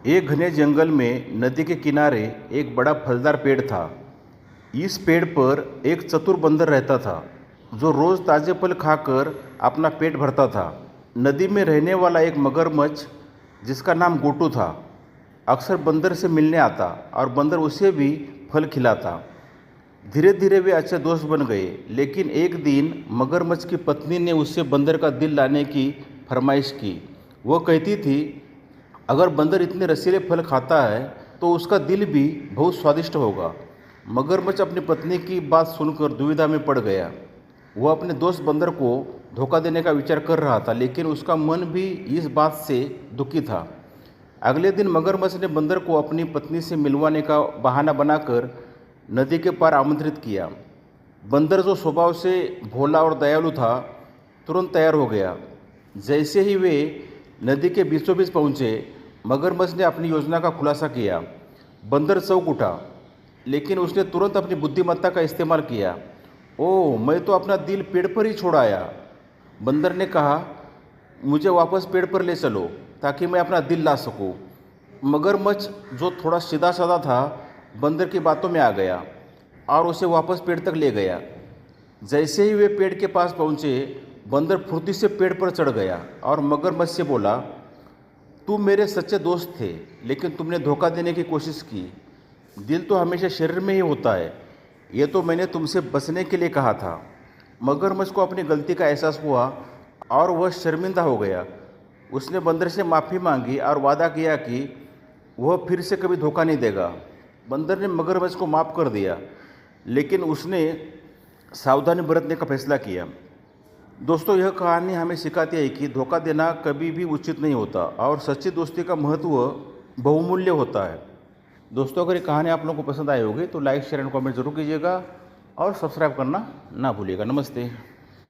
एक घने जंगल में नदी के किनारे एक बड़ा फलदार पेड़ था। इस पेड़ पर एक चतुर बंदर रहता था जो रोज़ ताज़े फल खाकर अपना पेट भरता था। नदी में रहने वाला एक मगरमच्छ जिसका नाम गोटू था अक्सर बंदर से मिलने आता और बंदर उसे भी फल खिलाता। धीरे धीरे वे अच्छे दोस्त बन गए, लेकिन एक दिन मगरमच्छ की पत्नी ने उससे बंदर का दिल लाने की फरमाइश की। वह कहती थी, अगर बंदर इतने रसीले फल खाता है तो उसका दिल भी बहुत स्वादिष्ट होगा। मगरमच्छ अपनी पत्नी की बात सुनकर दुविधा में पड़ गया। वह अपने दोस्त बंदर को धोखा देने का विचार कर रहा था, लेकिन उसका मन भी इस बात से दुखी था। अगले दिन मगरमच्छ ने बंदर को अपनी पत्नी से मिलवाने का बहाना बनाकर नदी के पार आमंत्रित किया। बंदर, जो स्वभाव से भोला और दयालु था, तुरंत तैयार हो गया। जैसे ही वे नदी के बीचों बीच पहुँचे, मगरमच्छ ने अपनी योजना का खुलासा किया। बंदर चौंक उठा, लेकिन उसने तुरंत अपनी बुद्धिमत्ता का इस्तेमाल किया। ओह, मैं तो अपना दिल पेड़ पर ही छोड़ आया। बंदर ने कहा, मुझे वापस पेड़ पर ले चलो ताकि मैं अपना दिल ला सकूं। मगरमच्छ, जो थोड़ा सीधा साधा था, बंदर की बातों में आ गया और उसे वापस पेड़ तक ले गया। जैसे ही वे पेड़ के पास पहुँचे, बंदर फुर्ती से पेड़ पर चढ़ गया और मगरमच्छ से बोला, तुम मेरे सच्चे दोस्त थे, लेकिन तुमने धोखा देने की कोशिश की। दिल तो हमेशा शरीर में ही होता है। ये तो मैंने तुमसे बचने के लिए कहा था। मगरमच्छ को अपनी गलती का एहसास हुआ और वह शर्मिंदा हो गया। उसने बंदर से माफ़ी मांगी और वादा किया कि वह फिर से कभी धोखा नहीं देगा। बंदर ने मगरमच्छ को माफ़ कर दिया, लेकिन उसने सावधानी बरतने का फैसला किया। दोस्तों, यह कहानी हमें सिखाती है कि धोखा देना कभी भी उचित नहीं होता और सच्ची दोस्ती का महत्व बहुमूल्य होता है। दोस्तों, अगर ये कहानी आप लोगों को पसंद आई होगी तो लाइक, शेयर एंड कमेंट जरूर कीजिएगा और सब्सक्राइब करना ना भूलिएगा। नमस्ते।